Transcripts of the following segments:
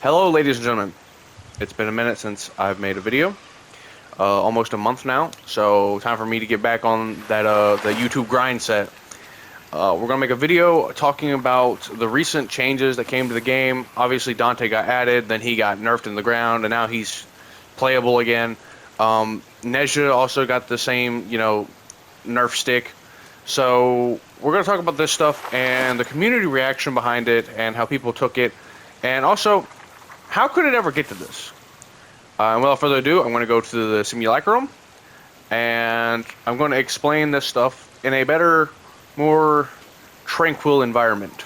Hello, ladies and gentlemen. It's been a minute since I've made a video, almost a month now. So time for me to get back on that the YouTube grind set. We're gonna make a video talking about the recent changes that came to the game. Obviously, Dante got added, then he got nerfed in the ground, and now he's playable again. Neja also got the same, nerf stick. So we're gonna talk about this stuff and the community reaction behind it, and how people took it, and also how could it ever get to this? And without further ado, I'm going to go to the simulacrum, and I'm going to explain this stuff in a better, more tranquil environment.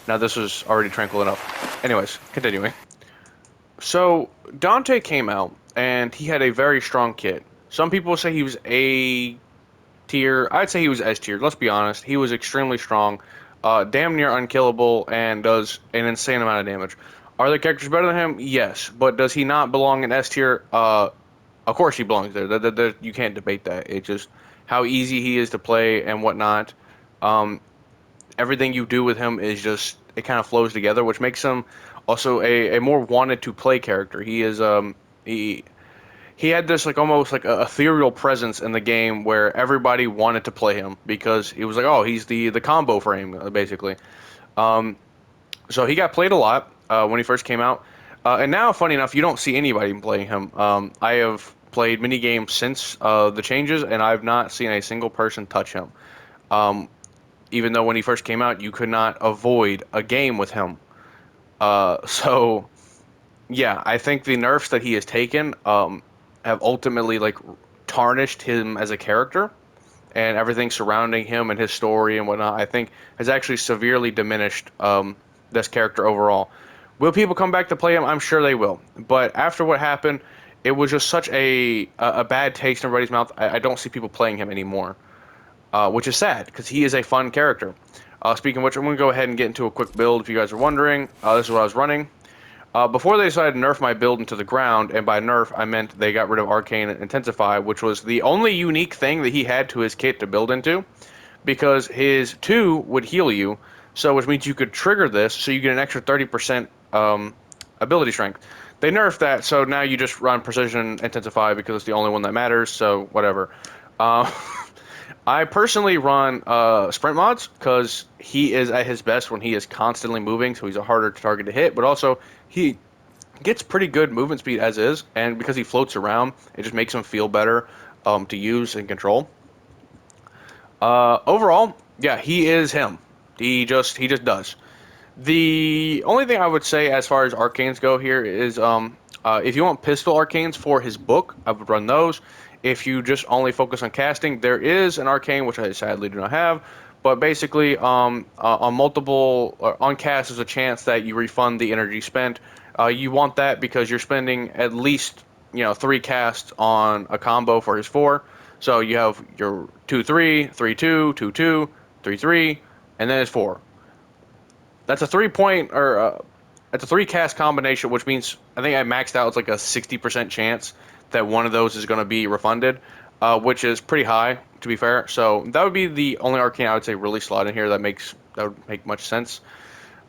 Now, this is already tranquil enough. Anyways, continuing. So, Dante came out, and he had a very strong kit. Some people say he was A tier. I'd say he was S tier. Let's be honest. He was extremely strong, damn near unkillable, and does an insane amount of damage. Are the characters better than him? Yes. But does he not belong in S tier? Of course he belongs there. You can't debate that. It's just how easy he is to play and whatnot. Um, Everything you do with him is just, it kind of flows together, which makes him also a more wanted to play character. He had this like almost like a ethereal presence in the game where everybody wanted to play him because he was like, oh, he's the combo frame basically. Um, so he got played a lot when he first came out, and now, funny enough, you don't see anybody playing him. I have played mini games since the changes, and I've not seen a single person touch him. Um, Even though when he first came out, you could not avoid a game with him. So yeah, I think the nerfs that he has taken have ultimately like tarnished him as a character, and everything surrounding him and his story and whatnot, I think has actually severely diminished this character overall. Will people come back to play him? I'm sure they will. But after what happened, it was just such a bad taste in everybody's mouth. I don't see people playing him anymore, which is sad because he is a fun character. Speaking of which, I'm going to go ahead and get into a quick build if you guys are wondering. This is what I was running. Before they decided to nerf my build into the ground, and by nerf I meant they got rid of Arcane Intensify, which was the only unique thing that he had to his kit to build into, because his 2 would heal you, so which means you could trigger this, so you get an extra 30% ability strength. They nerfed that, so now you just run Precision Intensify because it's the only one that matters, so whatever. Uh, I personally run sprint mods because he is at his best when he is constantly moving, so he's a harder target to hit, but also he gets pretty good movement speed as is, and because he floats around, it just makes him feel better to use and control. Overall, yeah, he is him. He just does. The only thing I would say as far as arcanes go here is if you want pistol arcanes for his book, I would run those. If you just only focus on casting, there is an arcane which I sadly do not have, but basically on multiple on cast there's a chance that you refund the energy spent. You want that because you're spending at least 3 casts on a combo for his 4. So you have your 2-3, 3-2, 2-2, 3-3, and then his 4. That's a 3 point or it's a 3 cast combination, which means I think I maxed out. It's like a 60% chance that one of those is going to be refunded, which is pretty high to be fair. So that would be the only arcane I would say really slot in here that would make much sense.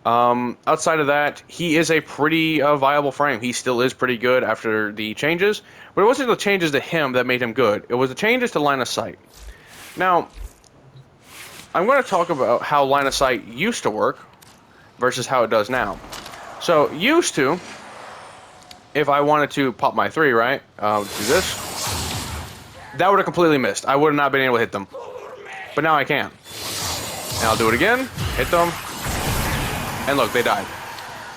Outside of that, he is a pretty viable frame. He still is pretty good after the changes, but it wasn't the changes to him that made him good. It was the changes to line of sight. Now, I'm going to talk about how line of sight used to work versus how it does now. So, used to, if I wanted to pop my 3, right, do this, that would have completely missed. I would have not been able to hit them. But now I can. And I'll do it again, hit them, and look, they died.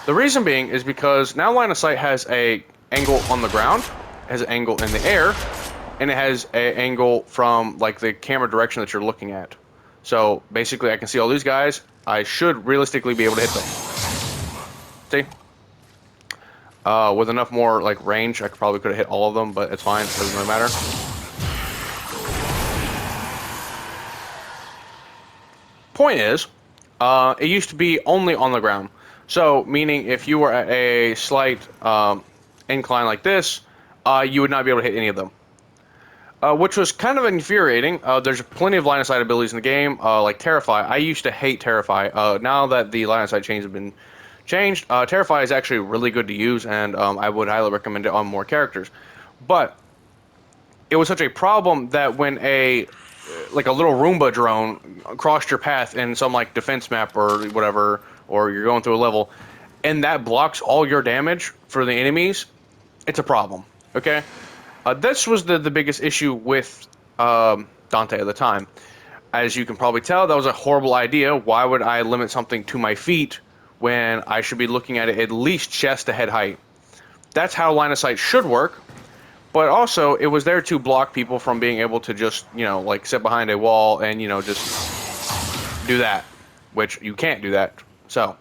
The reason being is because now line of sight has a angle on the ground, has an angle in the air, and it has an angle from like the camera direction that you're looking at. So basically I can see all these guys. I should realistically be able to hit them. See? With enough more like range, I probably could have hit all of them, but it's fine. It doesn't really matter. Point is, it used to be only on the ground. So, meaning if you were at a slight incline like this, you would not be able to hit any of them. Which was kind of infuriating. There's plenty of line of sight abilities in the game, like Terrify. I used to hate Terrify. Now that the line of sight changes have been changed. Terrify is actually really good to use, and I would highly recommend it on more characters. But it was such a problem that when a like a little Roomba drone crossed your path in some like defense map or whatever, or you're going through a level, and that blocks all your damage for the enemies, it's a problem. Okay, this was the biggest issue with Dante at the time. As you can probably tell, that was a horrible idea. Why would I limit something to my feet when I should be looking at it at least chest to head height? That's how line of sight should work. But also, it was there to block people from being able to just, like sit behind a wall and, just do that, which you can't do that. So,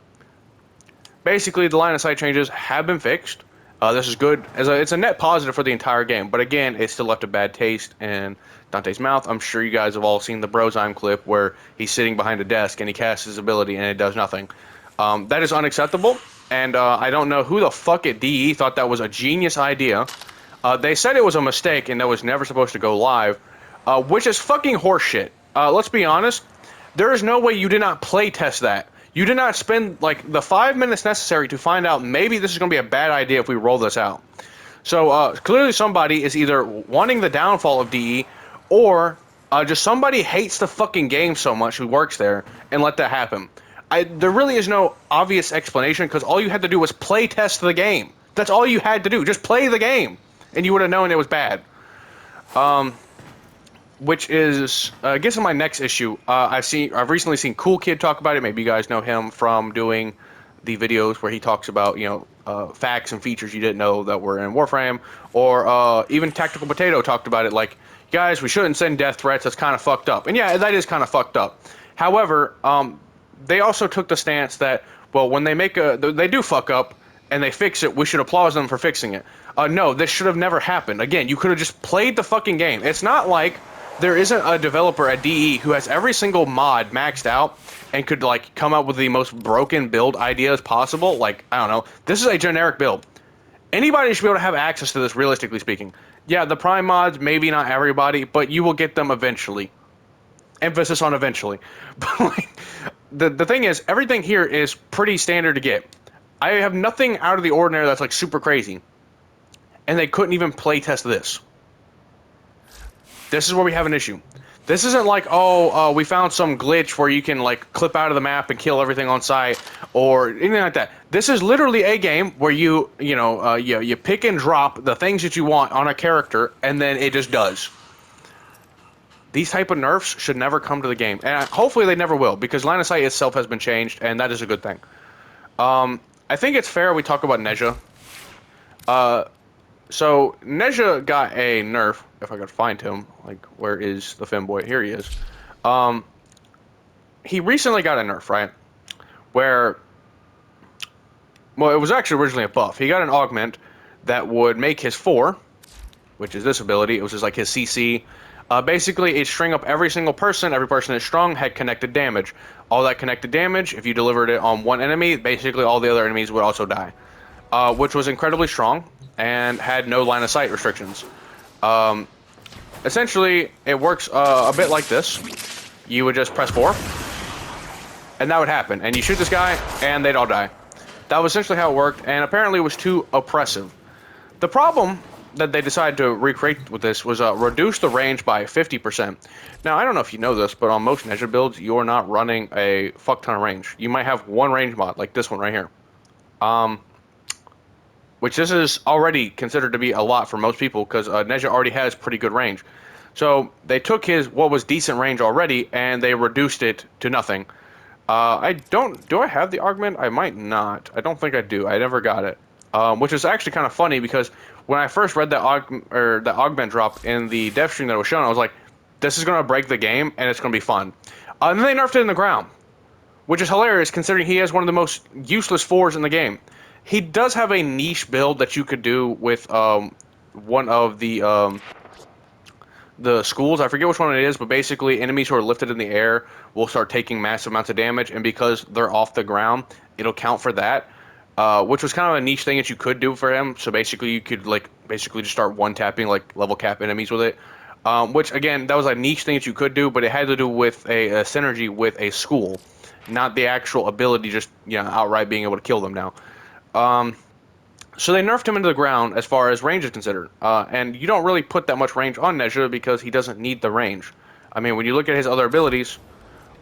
basically, the line of sight changes have been fixed. This is good. It's a net positive for the entire game. But again, it still left a bad taste in Dante's mouth. I'm sure you guys have all seen the Brozime clip where he's sitting behind a desk and he casts his ability and it does nothing. That is unacceptable. And I don't know who the fuck at DE thought that was a genius idea. They said it was a mistake and that was never supposed to go live, which is fucking horseshit. Let's be honest. There is no way you did not play test that. You did not spend like the 5 minutes necessary to find out maybe this is going to be a bad idea if we roll this out. So clearly somebody is either wanting the downfall of DE or just somebody hates the fucking game so much who works there and let that happen. There really is no obvious explanation because all you had to do was play test the game. That's all you had to do. Just play the game. And you would have known it was bad. Which is, I guess, in my next issue. I've recently seen Cool Kid talk about it. Maybe you guys know him from doing the videos where he talks about, facts and features you didn't know that were in Warframe. Or even Tactical Potato talked about it like, guys, we shouldn't send death threats. That's kind of fucked up. And yeah, that is kind of fucked up. However, they also took the stance that, well, when they do fuck up and they fix it, we should applaud them for fixing it. No, this should have never happened. Again, you could have just played the fucking game. It's not like there isn't a developer at DE who has every single mod maxed out and could, like, come up with the most broken build ideas possible. Like, I don't know. This is a generic build. Anybody should be able to have access to this, realistically speaking. Yeah, the Prime mods, maybe not everybody, but you will get them eventually. Emphasis on eventually. But, like, the thing is, everything here is pretty standard to get. I have nothing out of the ordinary that's, like, super crazy. And they couldn't even play test this. This is where we have an issue. This isn't like, we found some glitch where you can, like, clip out of the map and kill everything on sight or anything like that. This is literally a game where you pick and drop the things that you want on a character and then it just does. These type of nerfs should never come to the game. And hopefully they never will because line of sight itself has been changed and that is a good thing. I think it's fair we talk about Neja. So, Neja got a nerf, if I could find him. Like, where is the femboy? Here he is. He recently got a nerf, right? Where, well, it was actually originally a buff. He got an augment that would make his 4, which is this ability. It was just like his CC. Basically, it'd string up every single person. Every person that's strong had connected damage. All that connected damage, if you delivered it on one enemy, basically all the other enemies would also die. Which was incredibly strong and had no line of sight restrictions. Essentially, it works a bit like this. You would just press 4, and that would happen. And you shoot this guy, and they'd all die. That was essentially how it worked, and apparently it was too oppressive. The problem that they decided to recreate with this was reduce the range by 50%. Now, I don't know if you know this, but on most Neja builds, you're not running a fuck ton of range. You might have one range mod, like this one right here. Which this is already considered to be a lot for most people because Neja already has pretty good range. So they took what was decent range already and they reduced it to nothing. Do I have the augment? I might not. I don't think I do. I never got it. Which is actually kind of funny because when I first read the augment drop in the dev stream that was shown, I was like, this is going to break the game and it's going to be fun. And then they nerfed it in the ground, which is hilarious considering he has one of the most useless 4s in the game. He does have a niche build that you could do with one of the schools. I forget which one it is, but basically enemies who are lifted in the air will start taking massive amounts of damage, and because they're off the ground, it'll count for that. Which was kind of a niche thing that you could do for him. So basically you could just start one-tapping like level cap enemies with it. Which again, that was a niche thing that you could do, but it had to do with a synergy with a school. not the actual ability, just outright being able to kill them now. So they nerfed him into the ground as far as range is considered, and you don't really put that much range on Neja because he doesn't need the range. I mean, when you look at his other abilities,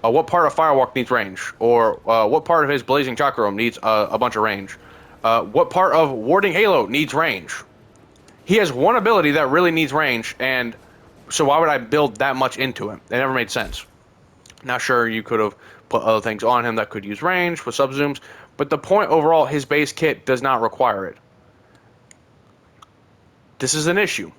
what part of Firewalk needs range, or what part of his Blazing Chakram needs a bunch of range? What part of Warding Halo needs range? He has one ability that really needs range, and so why would I build that much into him? It never made sense. Now, sure, you could have put other things on him that could use range with sub-zooms, but the point overall, his base kit does not require it. This is an issue.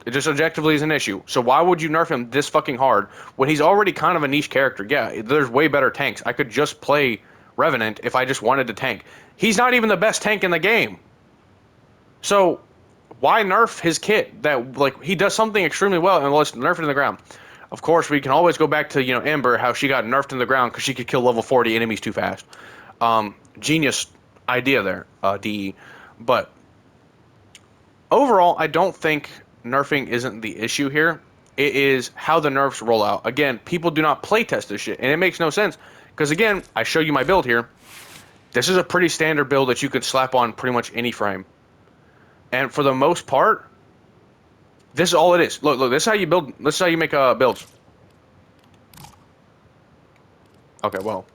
It just objectively is an issue. So why would you nerf him this fucking hard when he's already kind of a niche character? Yeah, there's way better tanks. I could just play Revenant if I just wanted to tank. He's not even the best tank in the game. So why nerf his kit that, like, he does something extremely well and let's nerf it in the ground? Of course, we can always go back to, Ember, how she got nerfed in the ground because she could kill level 40 enemies too fast. Genius idea there, DE. But overall, I don't think nerfing isn't the issue here. It is how the nerfs roll out. Again, people do not playtest this shit, and it makes no sense. Because again, I show you my build here. This is a pretty standard build that you could slap on pretty much any frame. And for the most part, this is all it is. Look, this is how you build. This is how you make builds. Okay, well.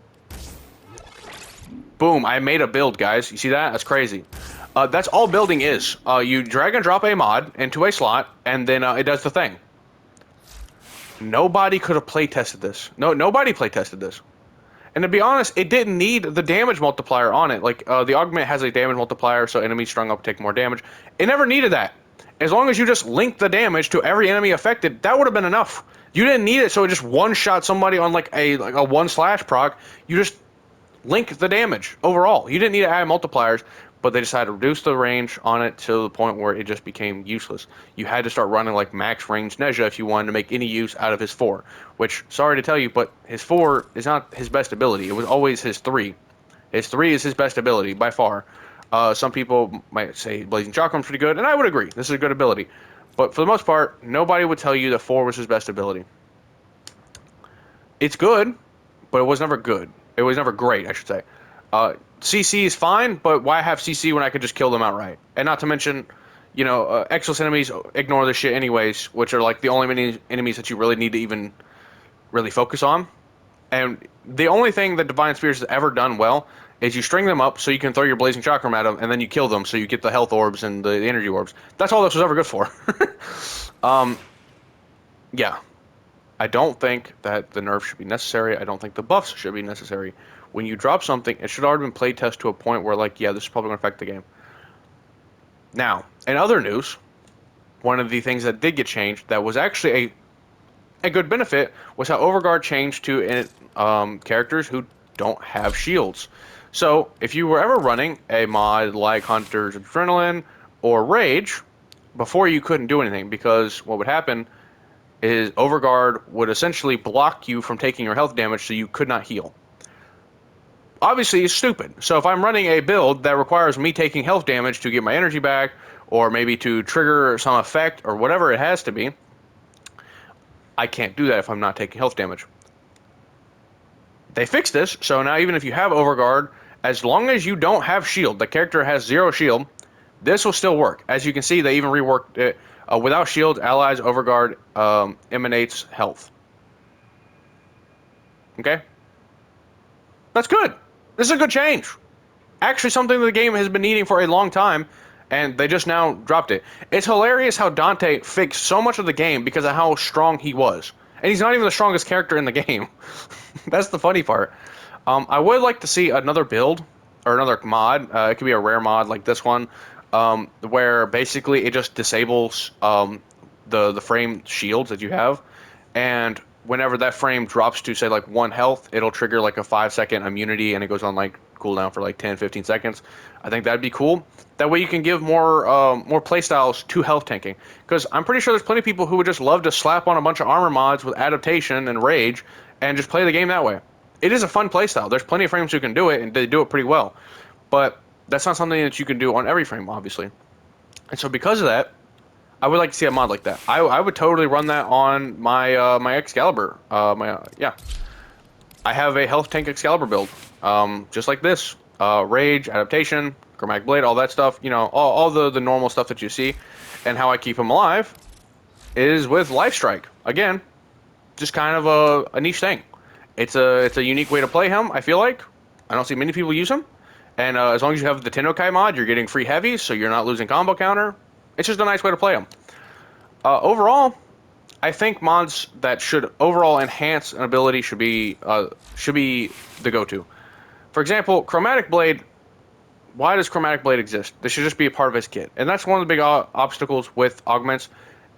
Boom, I made a build, guys. You see that? That's crazy. That's all building is. You drag and drop a mod into a slot, and then it does the thing. Nobody could have playtested this. Nobody playtested this. And to be honest, it didn't need the damage multiplier on it. Like, the augment has a damage multiplier, so enemies strung up take more damage. It never needed that. As long as you just linked the damage to every enemy affected, that would have been enough. You didn't need it, so it just one-shot somebody on like a one-slash proc. You just link the damage overall. You didn't need to add multipliers, but they decided to reduce the range on it to the point where it just became useless. You had to start running like max range Neja if you wanted to make any use out of his 4, which, sorry to tell you, but his 4 is not his best ability. It was always his 3. His 3 is his best ability by far. Some people might say Blazing Chakram's pretty good, and I would agree. This is a good ability. But for the most part, nobody would tell you that 4 was his best ability. It's good, but it was never good. It was never great, I should say. CC is fine, but why have CC when I could just kill them outright? And not to mention, Exos enemies ignore this shit anyways, which are like the only enemies that you really need to even really focus on. And the only thing that Divine Spears has ever done well is you string them up so you can throw your Blazing Chakram at them, and then you kill them so you get the health orbs and the energy orbs. That's all this was ever good for. Yeah. I don't think that the nerfs should be necessary. I don't think the buffs should be necessary. When you drop something, it should already been playtest to a point where, like, yeah, this is probably going to affect the game. Now, in other news, one of the things that did get changed that was actually a good benefit was how Overguard changed to characters who don't have shields. So, if you were ever running a mod like Hunter's Adrenaline or Rage, before you couldn't do anything, because what would happen is Overguard would essentially block you from taking your health damage so you could not heal. Obviously, it's stupid. So if I'm running a build that requires me taking health damage to get my energy back, or maybe to trigger some effect, or whatever it has to be, I can't do that if I'm not taking health damage. They fixed this, so now even if you have Overguard, as long as you don't have shield, the character has 0 shield, this will still work. As you can see, they even reworked it. Without shield, allies Overguard emanates health. Okay? That's good. This is a good change. Actually, something the game has been needing for a long time, and they just now dropped it. It's hilarious how Dante fixed so much of the game because of how strong he was. And he's not even the strongest character in the game. That's the funny part. I would like to see another build, or another mod. It could be a rare mod like this one, where basically it just disables the frame shields that you have, and whenever that frame drops to say like 1 health, it'll trigger like a 5-second immunity, and it goes on like cooldown for like 10-15 seconds. I think that'd be cool. That way you can give more playstyles to health tanking, because I'm pretty sure there's plenty of people who would just love to slap on a bunch of armor mods with adaptation and rage and just play the game that way. It is a fun playstyle. There's plenty of frames who can do it, and they do it pretty well, but that's not something that you can do on every frame, obviously. And so because of that, I would like to see a mod like that. I would totally run that on my my Excalibur. Yeah. I have a health tank Excalibur build, just like this. Rage, adaptation, chromatic blade, all that stuff. You know, all the normal stuff that you see. And how I keep him alive is with Life Strike. Again, just kind of a niche thing. It's a unique way to play him, I feel like. I don't see many people use him. And as long as you have the Tennokai mod, you're getting free heavies, so you're not losing combo counter. It's just a nice way to play him. Overall, I think mods that should overall enhance an ability should be the go-to. For example, Chromatic Blade. Why does Chromatic Blade exist? This should just be a part of his kit. And that's one of the big obstacles with augments.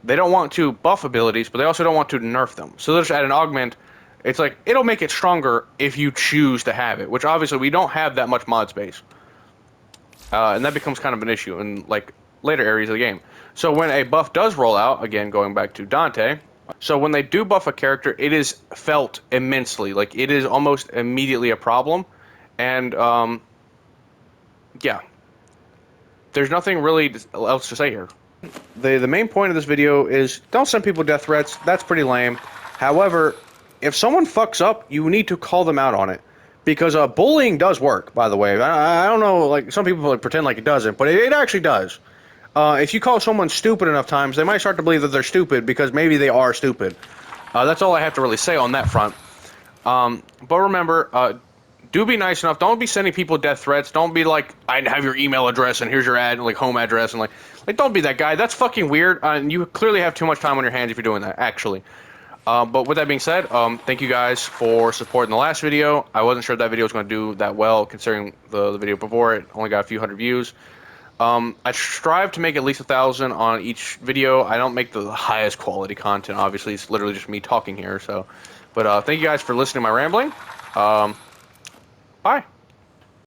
They don't want to buff abilities, but they also don't want to nerf them. So they'll just add an augment. It's like, it'll make it stronger if you choose to have it, which obviously we don't have that much mod space. And that becomes kind of an issue in like later areas of the game. So when a buff does roll out, again, going back to Dante, so when they do buff a character, it is felt immensely. Like, it is almost immediately a problem. And, yeah. There's nothing really else to say here. The main point of this video is don't send people death threats. That's pretty lame. However, if someone fucks up, you need to call them out on it. Because bullying does work, by the way. I don't know, like, some people like, pretend like it doesn't, but it actually does. If you call someone stupid enough times, they might start to believe that they're stupid because maybe they are stupid. That's all I have to really say on that front. But remember, do be nice enough. Don't be sending people death threats. Don't be like, I have your email address and here's your like home address and like don't be that guy. That's fucking weird. And you clearly have too much time on your hands if you're doing that, actually. But with that being said, thank you guys for supporting the last video. I wasn't sure that video was going to do that well considering the video before it only got a few hundred views. I strive to make at least 1,000 on each video. I don't make the highest quality content, obviously. It's literally just me talking here. So, but thank you guys for listening to my rambling. Bye.